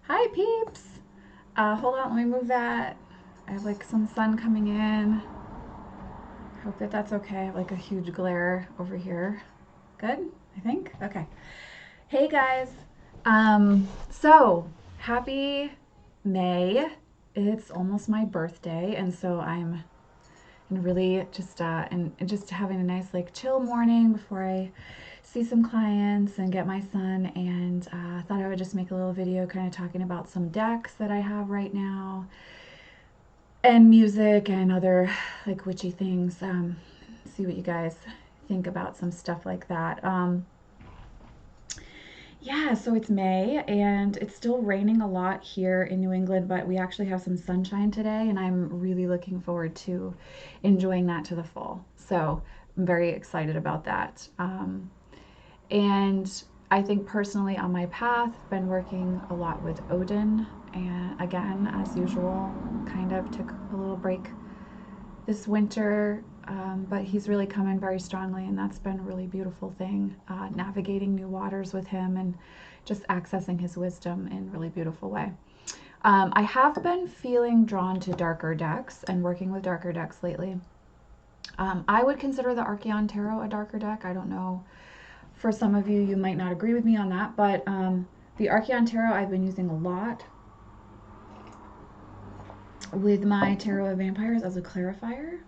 Hi peeps! Hold on, let me move that. I have like some sun coming in. Hope that that's okay. I have like a huge glare over here. Good, I think? Okay. Hey guys! So happy May. It's almost my birthday, and so I'm really just having a nice like chill morning before I see some clients and get my son, and thought I would just make a little video kind of talking about some decks that I have right now and music and other like witchy things. See what you guys think about some stuff like that. Yeah, so it's May and it's still raining a lot here in New England, but we actually have some sunshine today, and I'm really looking forward to enjoying that to the full. So I'm very excited about that. And I think personally on my path, been working a lot with Odin, and again, as usual, kind of took a little break this winter, but he's really come in very strongly, and that's been a really beautiful thing. Navigating new waters with him and just accessing his wisdom in a really beautiful way. I have been feeling drawn to darker decks and working with darker decks lately. I would consider the Arcanum Tarot a darker deck. I don't know. For some of you, you might not agree with me on that, but the Arcanum Tarot I've been using a lot with my Tarot of Vampires as a clarifier,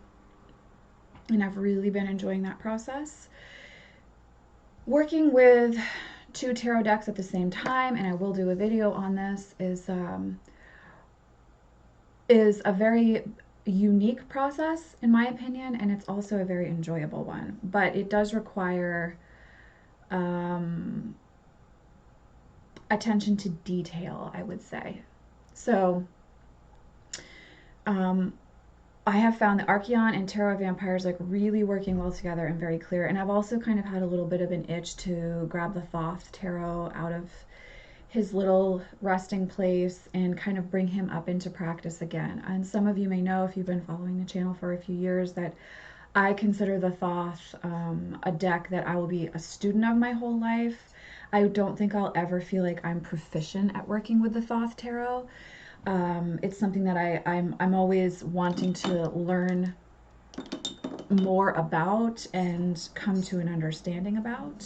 and I've really been enjoying that process. Working with two tarot decks at the same time, and I will do a video on this, is a very unique process in my opinion, and it's also a very enjoyable one, but it does require attention to detail, I would say. So I have found the Archeon and Tarot of Vampires like really working well together and very clear. And I've also kind of had a little bit of an itch to grab the Thoth Tarot out of his little resting place and kind of bring him up into practice again. And some of you may know, if you've been following the channel for a few years, that I consider the Thoth a deck that I will be a student of my whole life. I don't think I'll ever feel like I'm proficient at working with the Thoth Tarot. It's something that I'm always wanting to learn more about and come to an understanding about.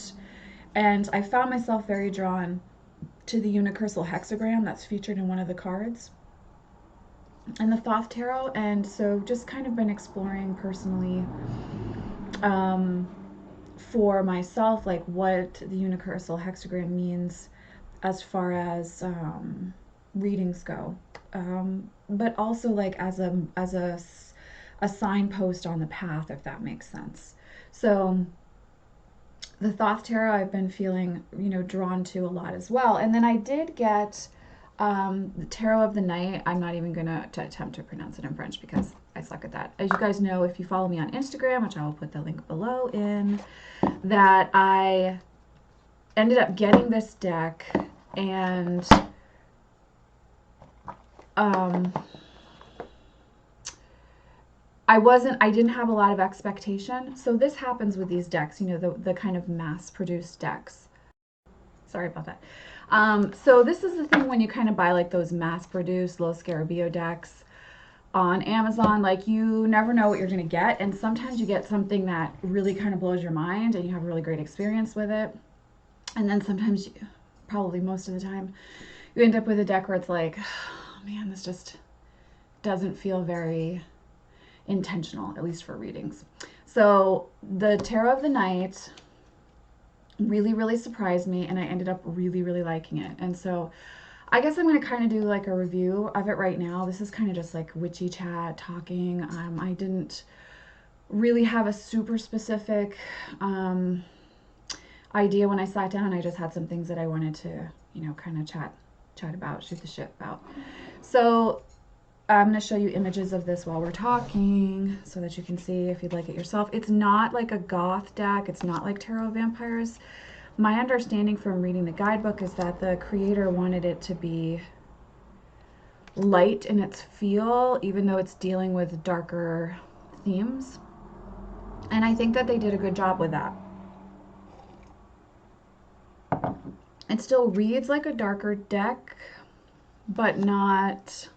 And I found myself very drawn to the unicursal hexagram that's featured in one of the cards in the Thoth Tarot, and so just kind of been exploring personally for myself like what the unicursal hexagram means as far as readings go, but also like as a signpost on the path, if that makes sense. So the Thoth Tarot I've been feeling, drawn to a lot as well. And then I did get the Tarot of the Night. I'm not even gonna attempt to pronounce it in French because I suck at that. As you guys know, if you follow me on Instagram, which I will put the link below in, that I ended up getting this deck, and I didn't have a lot of expectation. So this happens with these decks, the kind of mass-produced decks. Sorry about that. So this is the thing when you kind of buy like those mass-produced low scarabeo decks on Amazon, like you never know what you're going to get, and sometimes you get something that really kind of blows your mind and you have a really great experience with it, and then sometimes, probably most of the time, you end up with a deck where it's like, oh man, this just doesn't feel very intentional, at least for readings. So the Tarot of the Night really, really surprised me, and I ended up really, really liking it. And so I guess I'm going to kind of do like a review of it right now. This is kind of just like witchy chat talking. I didn't really have a super specific idea when I sat down. I just had some things that I wanted to, kind of chat about, shoot the shit about. So I'm going to show you images of this while we're talking so that you can see if you'd like it yourself. It's not like a goth deck. It's not like Tarot of Vampires. My understanding from reading the guidebook is that the creator wanted it to be light in its feel, even though it's dealing with darker themes. And I think that they did a good job with that. It still reads like a darker deck, but not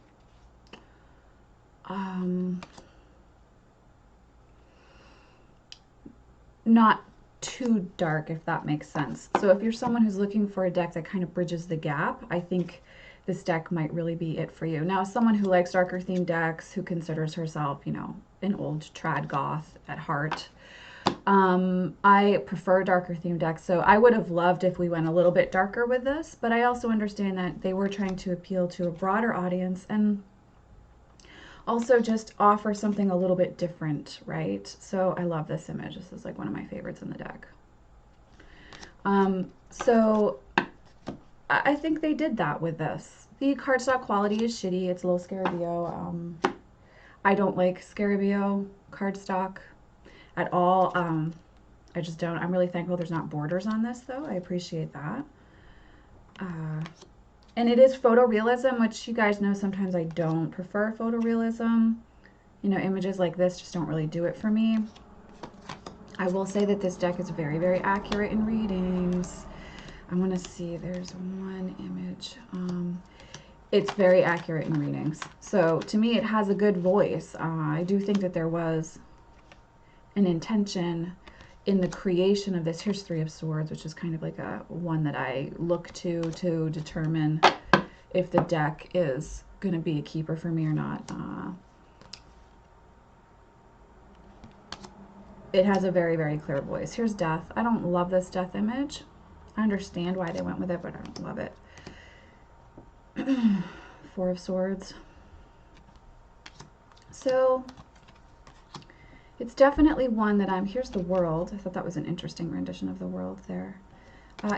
not too dark, if that makes sense. So if you're someone who's looking for a deck that kind of bridges the gap, I think this deck might really be it for you. Now, someone who likes darker themed decks, who considers herself, you know, an old trad goth at heart, I prefer darker themed decks, so I would have loved if we went a little bit darker with this, but I also understand that they were trying to appeal to a broader audience and also just offer something a little bit different, right? So I love this image. This is like one of my favorites in the deck. So I think they did that with this. The cardstock quality is shitty. It's low Scarabeo. I don't like Scarabeo cardstock at all. I just don't. I'm really thankful there's not borders on this, though. I appreciate that. And it is photorealism, which you guys know sometimes I don't prefer photorealism. You know, images like this just don't really do it for me. I will say that this deck is very, very accurate in readings. I want to see, there's one image. It's very accurate in readings. So to me, it has a good voice. I do think that there was an intention in the creation of this. Here's Three of Swords, which is kind of like a one that I look to determine if the deck is going to be a keeper for me or not. It has a very, very clear voice. Here's Death. I don't love this Death image. I understand why they went with it, but I don't love it. Four of Swords. So it's definitely one that here's the World. I thought that was an interesting rendition of the World there.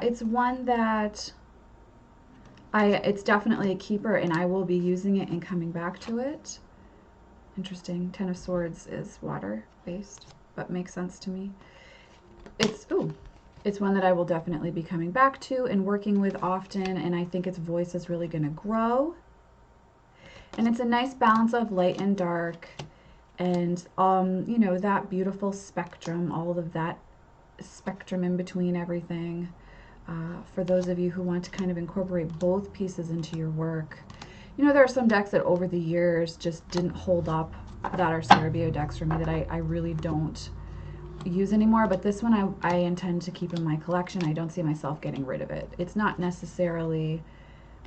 It's one that it's definitely a keeper, and I will be using it and coming back to it. Interesting. Ten of Swords is water-based, but makes sense to me. It's one that I will definitely be coming back to and working with often, and I think its voice is really going to grow. And it's a nice balance of light and dark, and you know, that beautiful spectrum, all of that spectrum in between everything. For those of you who want to kind of incorporate both pieces into your work. You know, there are some decks that over the years just didn't hold up, that are Scarabeo decks for me, that I really don't use anymore, but this one I intend to keep in my collection. I don't see myself getting rid of it. It's not necessarily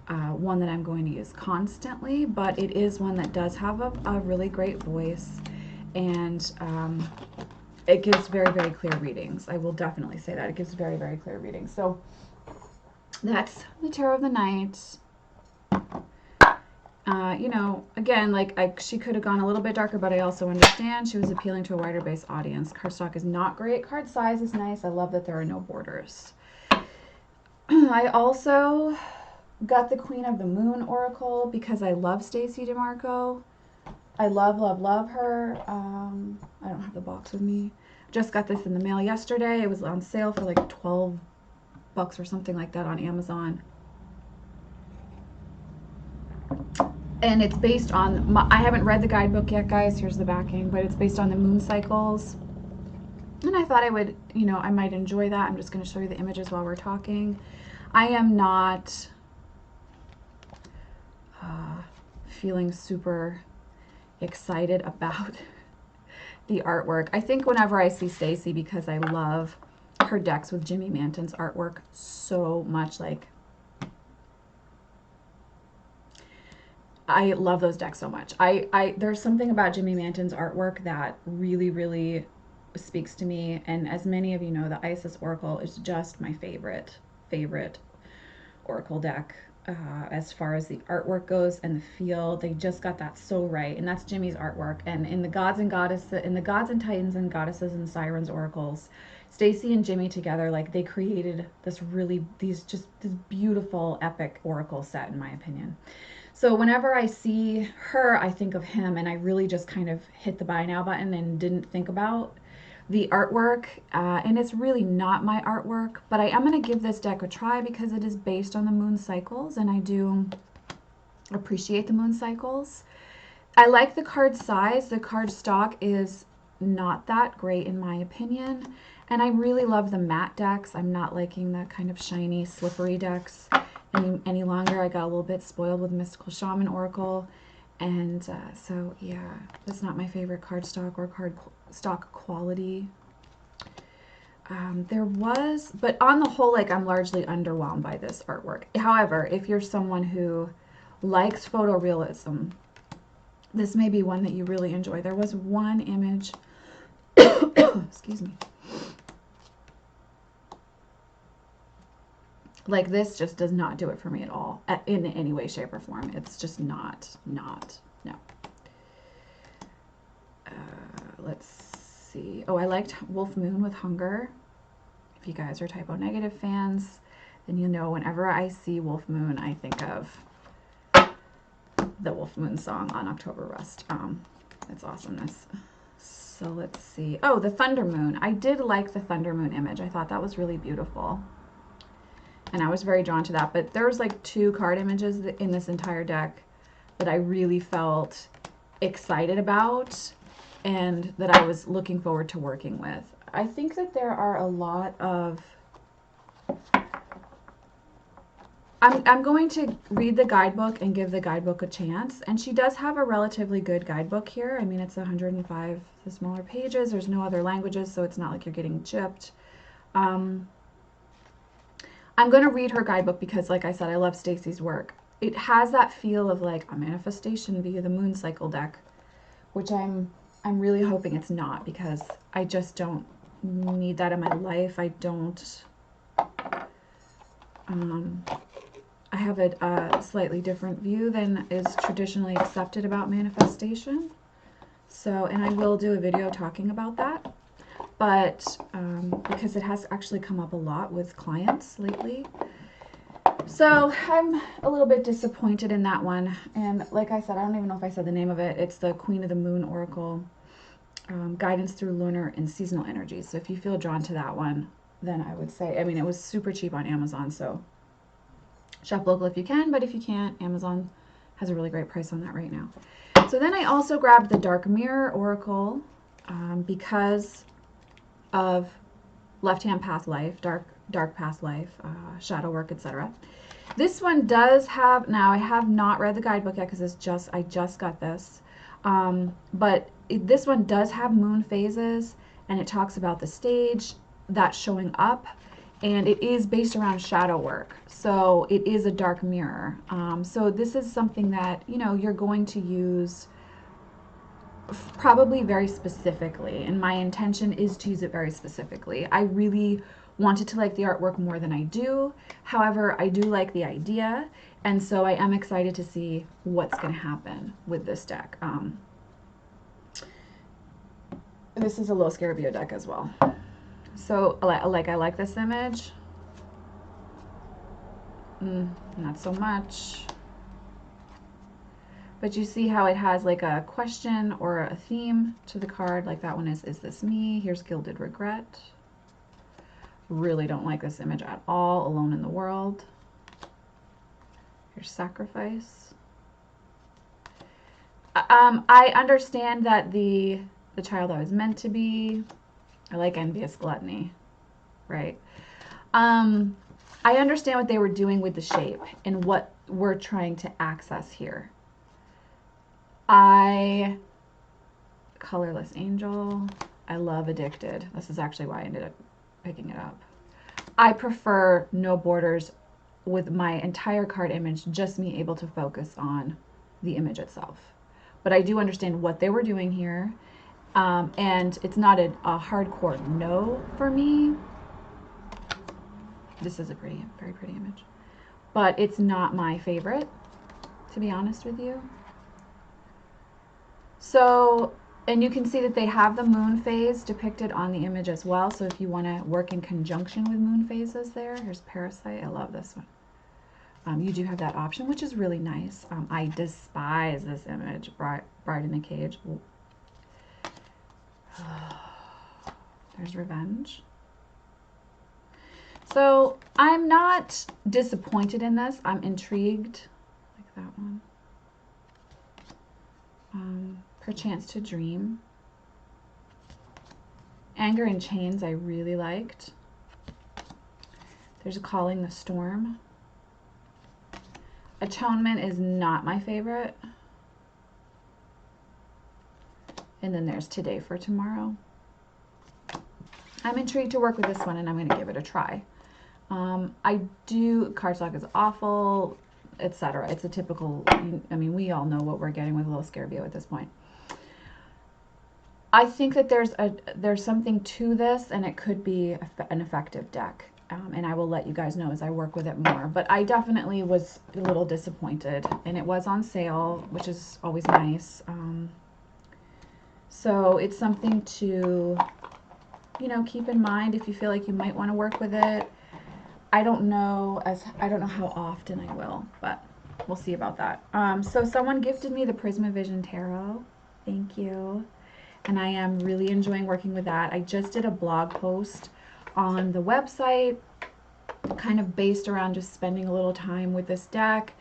one that I'm going to use constantly, but it is one that does have a really great voice, and it gives very, very clear readings. I will definitely say that. It gives very, very clear readings. So that's the Tarot of the Night. You know, again, like she could have gone a little bit darker, but I also understand she was appealing to a wider base audience. Cardstock is not great. Card size is nice. I love that there are no borders. I also got the Queen of the Moon Oracle because I love Stacey DeMarco. I love, love, love her. I don't have the box with me. Just got this in the mail yesterday. It was on sale for like $12 or something like that on Amazon. And it's based on, I haven't read the guidebook yet, guys. Here's the backing, but it's based on the moon cycles. And I thought I would, you know, I might enjoy that. I'm just going to show you the images while we're talking. I am not feeling super excited about the artwork. I think whenever I see Stacey, because I love her decks with Jimmy Manton's artwork so much, like, I love those decks so much. There's something about Jimmy Manton's artwork that really, really speaks to me. And as many of you know, the Isis Oracle is just my favorite Oracle deck. As far as the artwork goes and the feel, they just got that so right, and that's Jimmy's artwork. And in the Gods and Titans and Goddesses and Sirens oracles, Stacey and Jimmy together, like, they created this beautiful epic oracle set, in my opinion. So whenever I see her, I think of him, and I really just kind of hit the buy now button and didn't think about the artwork, and it's really not my artwork, but I am going to give this deck a try because it is based on the moon cycles, and I do appreciate the moon cycles. I like the card size. The card stock is not that great in my opinion, and I really love the matte decks. I'm not liking the kind of shiny, slippery decks. any longer. I got a little bit spoiled with Mystical Shaman Oracle. And so, yeah, that's not my favorite cardstock or cardstock quality. There was, but on the whole, like, I'm largely underwhelmed by this artwork. However, if you're someone who likes photorealism, this may be one that you really enjoy. There was one image, excuse me, like this just does not do it for me at all, in any way, shape, or form. It's just not, no. Let's see. Oh, I liked Wolf Moon with Hunger. If you guys are typo negative fans, then you know whenever I see Wolf Moon, I think of the Wolf Moon song on October Rust. It's awesomeness. So let's see. Oh, the Thunder Moon. I did like the Thunder Moon image. I thought that was really beautiful. And I was very drawn to that. But there's like 2 card images in this entire deck that I really felt excited about and that I was looking forward to working with. I think that there are a lot of... I'm going to read the guidebook and give the guidebook a chance. And she does have a relatively good guidebook here. I mean, it's 105 the smaller pages. There's no other languages, so it's not like you're getting chipped. I'm going to read her guidebook because, like I said, I love Stacey's work. It has that feel of like a manifestation via the moon cycle deck, which I'm really hoping it's not, because I just don't need that in my life. I don't... I have a slightly different view than is traditionally accepted about manifestation. So, and I will do a video talking about that, but because it has actually come up a lot with clients lately. So I'm a little bit disappointed in that one. And like I said, I don't even know if I said the name of it. It's the Queen of the Moon Oracle, Guidance Through Lunar and Seasonal Energies. So if you feel drawn to that one, then I would say, I mean, it was super cheap on Amazon, so shop local if you can, but if you can't, Amazon has a really great price on that right now. So then I also grabbed the Dark Mirror Oracle because of Left Hand Past Life, Dark Past Life, Shadow Work, etc. This one does have, now I have not read the guidebook yet because I just got this, but this one does have moon phases, and it talks about the stage that's showing up, and it is based around shadow work. So it is a dark mirror. So this is something that, you know, you're going to use probably very specifically, and my intention is to use it very specifically. I really wanted to like the artwork more than I do. However, I do like the idea, and so I am excited to see what's going to happen with this deck. This is a Little Scarabeo deck as well. So, I like this image. Not so much. But you see how it has like a question or a theme to the card. Like that one is this me? Here's Gilded Regret. Really don't like this image at all. Alone in the World. Here's Sacrifice. I understand that the child I was meant to be. I like Envious Gluttony, right? I understand what they were doing with the shape and what we're trying to access here. Colorless Angel. I love Addicted. This is actually why I ended up picking it up. I prefer no borders with my entire card image, just me able to focus on the image itself. But I do understand what they were doing here. And it's not a hardcore no for me. This is a very pretty image. But it's not my favorite, to be honest with you. So, and you can see that they have the moon phase depicted on the image as well. So if you want to work in conjunction with moon phases there, here's Parasite. I love this one. You do have that option, which is really nice. I despise this image, Bride in a Cage. There's Revenge. So I'm not disappointed in this. I'm intrigued. Like that one. Perchance to Dream. Anger in Chains I really liked. There's a Calling the Storm. Atonement is not my favorite. And then there's Today for Tomorrow. I'm intrigued to work with this one, and I'm going to give it a try. Cardstock is awful, etc. It's a typical, I mean, we all know what we're getting with Little Scarabeo at this point. I think that there's something to this, and it could be an effective deck. And I will let you guys know as I work with it more. But I definitely was a little disappointed, and it was on sale, which is always nice. So it's something to, you know, keep in mind if you feel like you might want to work with it. I don't know how often I will, but we'll see about that. So someone gifted me the Prismavision Tarot. Thank you. And I am really enjoying working with that. I just did a blog post on the website, kind of based around just spending a little time with this deck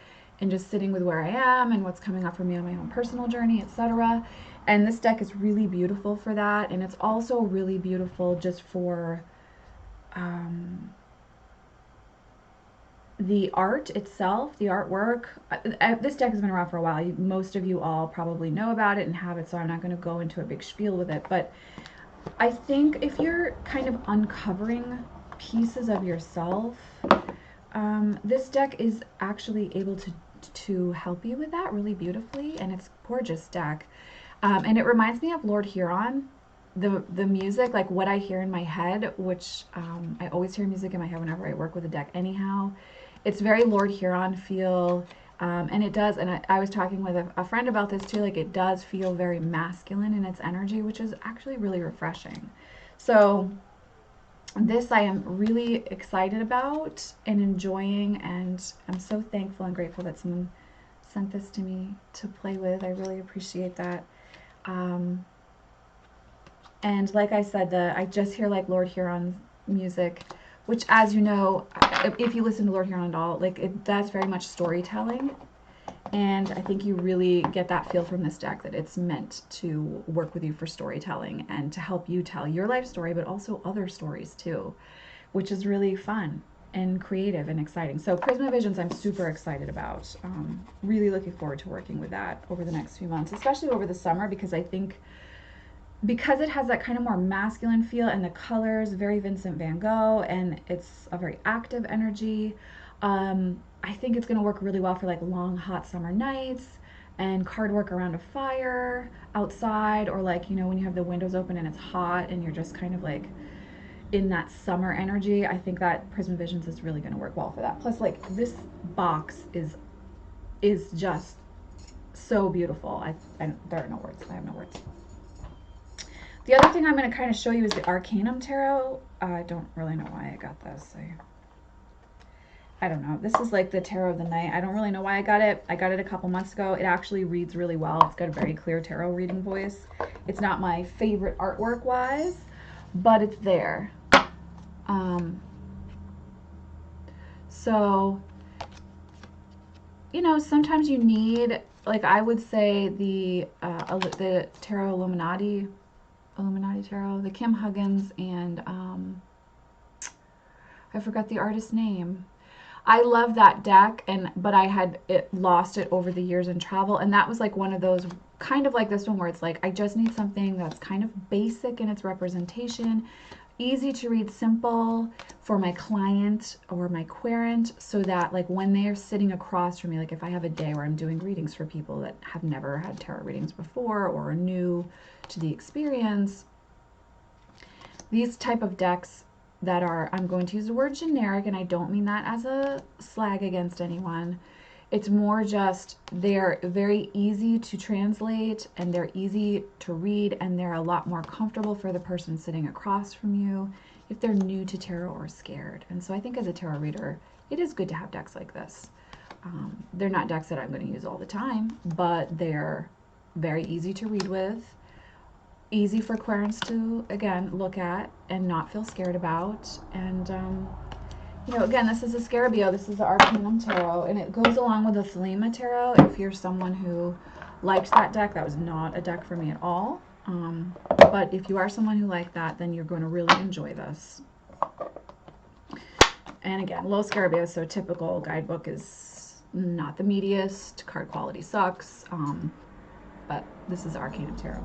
and just sitting with where I am and what's coming up for me on my own personal journey, etc. And this deck is really beautiful for that, and it's also really beautiful just for the art itself, the artwork. This deck has been around for a while. Most of you all probably know about it and have it, so I'm not going to go into a big spiel with it. But I think if you're kind of uncovering pieces of yourself, this deck is actually able to help you with that really beautifully, and it's a gorgeous deck. And it reminds me of Lord Huron. The music, like what I hear in my head, which I always hear music in my head whenever I work with a deck anyhow. It's very Lord Huron feel, and it does, and I was talking with a friend about this too, like it does feel very masculine in its energy, which is actually really refreshing. So this I am really excited about and enjoying, and I'm so thankful and grateful that someone sent this to me to play with. I really appreciate that. And like I said, I just hear like Lord Huron's music, which, as you know, if you listen to Lord Huron at all, like that's very much storytelling. And I think you really get that feel from this deck that it's meant to work with you for storytelling and to help you tell your life story, but also other stories too, which is really fun and creative and exciting. So Prismavisions I'm super excited about. Really looking forward to working with that over the next few months, especially over the summer, because I think because it has that kind of more masculine feel and the colors very Vincent van Gogh, and it's a very active energy, I think it's going to work really well for like long hot summer nights and card work around a fire outside, or like, you know, when you have the windows open and it's hot and you're just kind of like in that summer energy. I think that Prismavisions is really going to work well for that. Plus, like, this box is just so beautiful. There are no words. I have no words. The other thing I'm going to kind of show you is the Arcanum Tarot. I don't really know why I got this. I don't know. This is like the Tarot of the Night. I don't really know why I got it. I got it a couple months ago. It actually reads really well. It's got a very clear tarot reading voice. It's not my favorite artwork wise, but it's there. So, you know, sometimes you need, like, I would say the Tarot Illuminati Tarot, the Kim Huggins, and I forgot the artist's name. I love that deck, but I had lost it over the years in travel, and that was like one of those, kind of like this one, where it's like I just need something that's kind of basic in its representation, easy to read, simple for my client or my querent, so that like when they're sitting across from me, like if I have a day where I'm doing readings for people that have never had tarot readings before or are new to the experience, these type of decks that are, I'm going to use the word generic, and I don't mean that as a slag against anyone. It's more just they're very easy to translate, and they're easy to read, and they're a lot more comfortable for the person sitting across from you if they're new to tarot or scared. And so I think as a tarot reader, it is good to have decks like this. They're not decks that I'm going to use all the time, but they're very easy to read with, easy for querents to, again, look at and not feel scared about. And you know, again, this is a Scarabeo, this is the Arcanum Tarot, and it goes along with the Thelema Tarot. If you're someone who likes that deck, that was not a deck for me at all. But if you are someone who liked that, then you're going to really enjoy this. And again, Little Scarabeo, so typical guidebook is not the meatiest, card quality sucks, but this is Arcanum Tarot.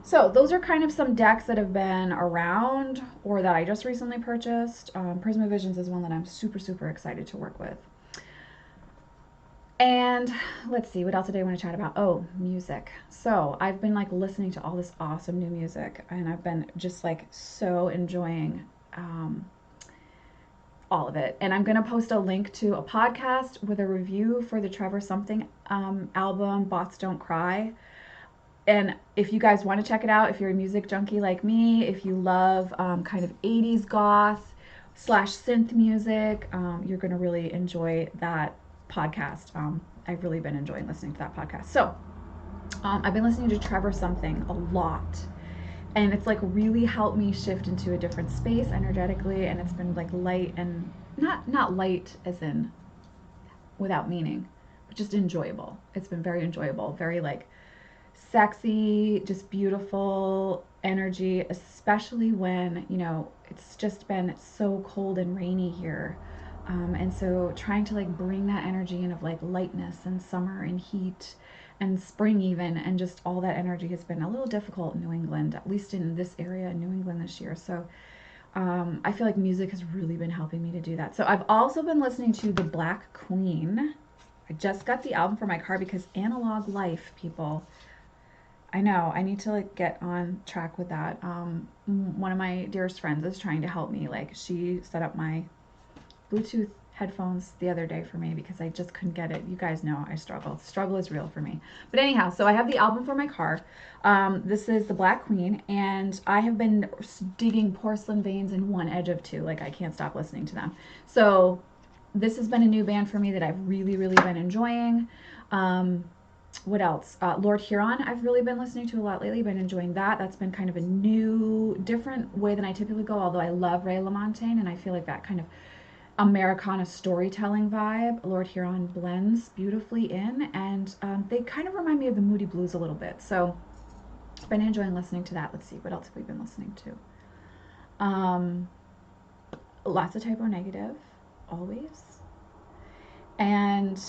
So those are kind of some decks that have been around or that I just recently purchased. Prisma Visions is one that I'm super, super excited to work with. And let's see, what else did I want to chat about? Oh, music. So I've been like listening to all this awesome new music, and I've been just like so enjoying all of it. And I'm going to post a link to a podcast with a review for the Trevor Something album, Bots Don't Cry. And if you guys want to check it out, if you're a music junkie like me, if you love kind of 80s goth / synth music, you're going to really enjoy that podcast. I've really been enjoying listening to that podcast. So I've been listening to Trevor Something a lot, and it's like really helped me shift into a different space energetically, and it's been like light, and not light as in without meaning, but just enjoyable. It's been very enjoyable, very like sexy, just beautiful energy, especially when, you know, it's just been so cold and rainy here. And so trying to like bring that energy in of like lightness and summer and heat and spring even, and just all that energy has been a little difficult in New England, at least in this area in New England this year. So I feel like music has really been helping me to do that. So I've also been listening to The Black Queen. I just got the album for my car because analog life, people. I know, I need to like get on track with that. One of my dearest friends is trying to help me. Like, she set up my Bluetooth headphones the other day for me because I just couldn't get it. You guys know I struggle. The struggle is real for me. But anyhow, so I have the album for my car. This is The Black Queen, and I have been digging Porcelain Veins in one edge of two. Like, I can't stop listening to them. So this has been a new band for me that I've really, really been enjoying. What else? Lord Huron, I've really been listening to a lot lately. Been enjoying that. That's been kind of a new, different way than I typically go, although I love Ray LaMontagne, and I feel like that kind of Americana storytelling vibe, Lord Huron blends beautifully in, and they kind of remind me of the Moody Blues a little bit. So I've been enjoying listening to that. Let's see, what else have we been listening to? Lots of Typo Negative, always. And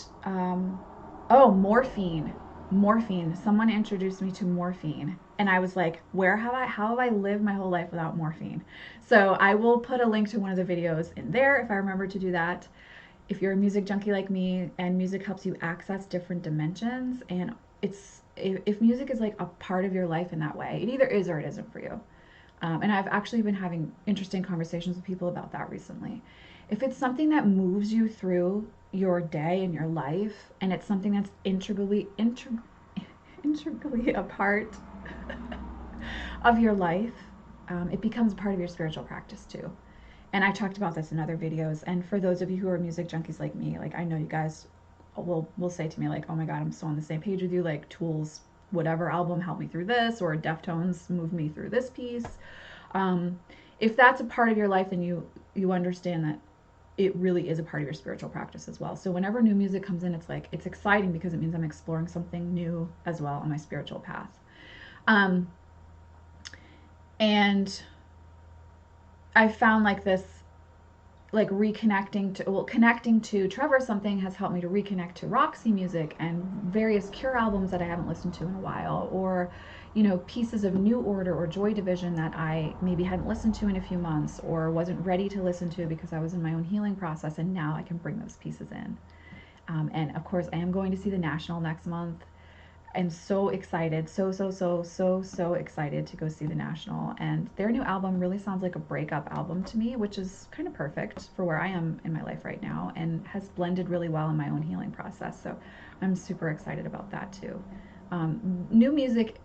oh, Morphine. Someone introduced me to morphine, and I was like, how have I lived my whole life without morphine? So I will put a link to one of the videos in there if I remember to do that. If you're a music junkie like me and music helps you access different dimensions, and if music is like a part of your life in that way, it either is or it isn't for you. And I've actually been having interesting conversations with people about that recently. If it's something that moves you through your day and your life, and it's something that's integrally a part of your life, it becomes part of your spiritual practice too. And I talked about this in other videos. And for those of you who are music junkies like me, like, I know you guys will say to me like, oh my God, I'm so on the same page with you. Like, Tool's whatever album helped me through this, or Deftones moved me through this piece. If that's a part of your life, then you understand that it really is a part of your spiritual practice as well. So whenever new music comes in, it's like, it's exciting because it means I'm exploring something new as well on my spiritual path. And I found like this, like connecting to Trevor Something has helped me to reconnect to Roxy music and various Cure albums that I haven't listened to in a while, or, you know, pieces of New Order or Joy Division that I maybe hadn't listened to in a few months or wasn't ready to listen to because I was in my own healing process, and now I can bring those pieces in. And of course, I am going to see the National next month. I'm so excited, so excited to go see the National, and their new album really sounds like a breakup album to me, which is kind of perfect for where I am in my life right now, and has blended really well in my own healing process. So I'm super excited about that too. New music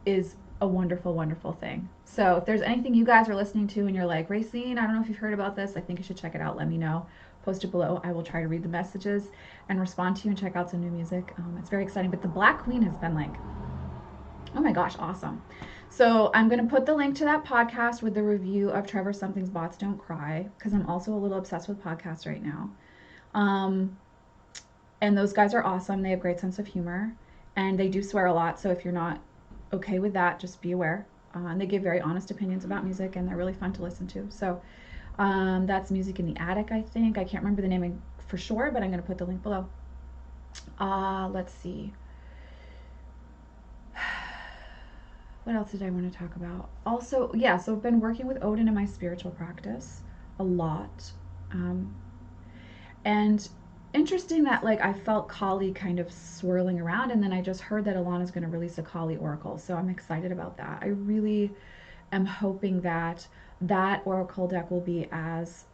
is a wonderful thing. So if there's anything you guys are listening to and you're like, Racine, I don't know if you've heard about this, I think you should check it out, let me know. Post it below. I will try to read the messages and respond to you and check out some new music. It's very exciting. But the Black Queen has been like, oh my gosh, awesome. So I'm going to put the link to that podcast with the review of Trevor Something's Bots Don't Cry, because I'm also a little obsessed with podcasts right now. And those guys are awesome. They have great sense of humor, and they do swear a lot. So if you're not okay with that, just be aware. And they give very honest opinions about music, and they're really fun to listen to. So that's Music in the Attic, I think. I can't remember the name for sure, but I'm going to put the link below. Let's see. What else did I want to talk about? Also, yeah, so I've been working with Odin in my spiritual practice a lot. And interesting that like I felt Kali kind of swirling around, and then I just heard that Alana's going to release a Kali oracle. So I'm excited about that. I really am hoping that that oracle deck will be as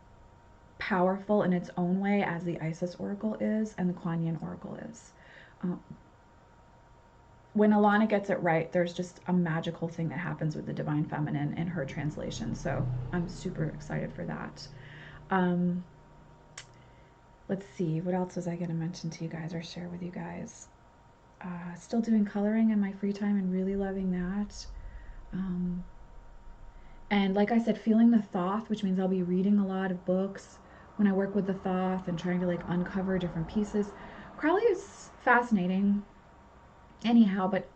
powerful in its own way as the Isis oracle is and the Kuan Yin oracle is. When Alana gets it right, there's just a magical thing that happens with the Divine Feminine in her translation. So I'm super excited for that. Let's see, what else was I going to mention to you guys or share with you guys? Still doing coloring in my free time and really loving that. And like I said, feeling the Thoth, which means I'll be reading a lot of books when I work with the Thoth and trying to like uncover different pieces. Crowley is fascinating anyhow, but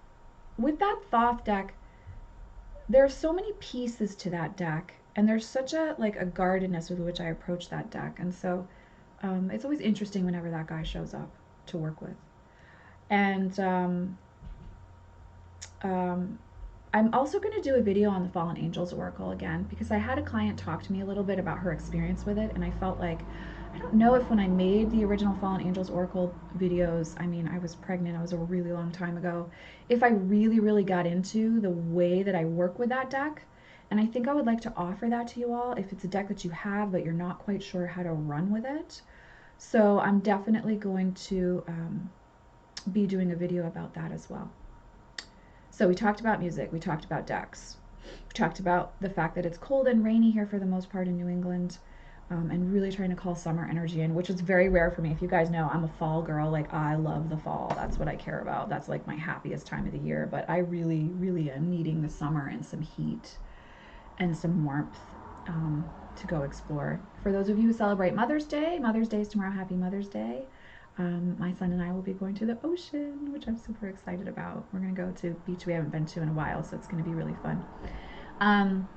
with that Thoth deck, there are so many pieces to that deck, and there's such a like a guardedness with which I approach that deck, and so it's always interesting whenever that guy shows up to work with. And I'm also going to do a video on the Fallen Angels Oracle again, because I had a client talk to me a little bit about her experience with it, and I felt like, I don't know if when I made the original Fallen Angels Oracle videos, I mean, I was pregnant, it was a really long time ago, if I really got into the way that I work with that deck. And I think I would like to offer that to you all if it's a deck that you have but you're not quite sure how to run with it. So I'm definitely going to be doing a video about that as well. So we talked about music, we talked about decks, we talked about the fact that it's cold and rainy here for the most part in New England, and really trying to call summer energy in, which is very rare for me. If you guys know, I'm a fall girl. Like, I love the fall. That's what I care about. That's like my happiest time of the year. But I really am needing the summer and some heat and some warmth to go explore. For those of you who celebrate Mother's Day is tomorrow. Happy Mother's Day. My son and I will be going to the ocean, which I'm super excited about. We're going to go to a beach we haven't been to in a while, so it's going to be really fun.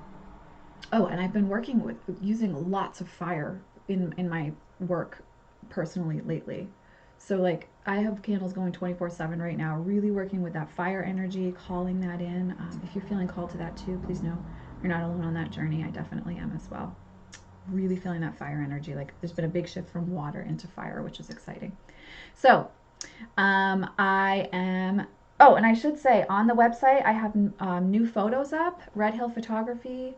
Oh, and I've been working with using lots of fire in my work personally lately. So like I have candles going 24/7 right now, really working with that fire energy, calling that in. If you're feeling called to that too, please know you're not alone on that journey. I definitely am as well. Really feeling that fire energy. Like there's been a big shift from water into fire, which is exciting. So I am, oh, and I should say on the website I have new photos up. Red Hill Photography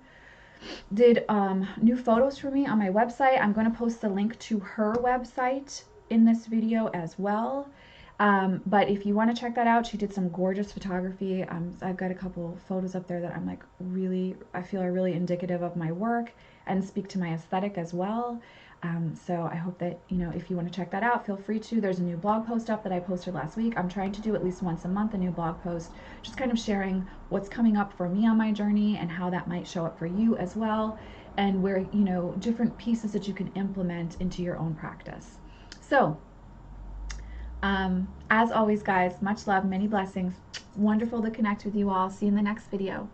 did new photos for me on my website. I'm going to post the link to her website in this video as well. But if you want to check that out, she did some gorgeous photography. I've got a couple photos up there that I'm like really, I feel are really indicative of my work and speak to my aesthetic as well. So I hope that, you know, if you want to check that out, feel free to. There's a new blog post up that I posted last week. I'm trying to do at least once a month a new blog post, just kind of sharing what's coming up for me on my journey and how that might show up for you as well, and where, you know, different pieces that you can implement into your own practice. So as always, guys, much love, many blessings. Wonderful to connect with you all. See you in the next video.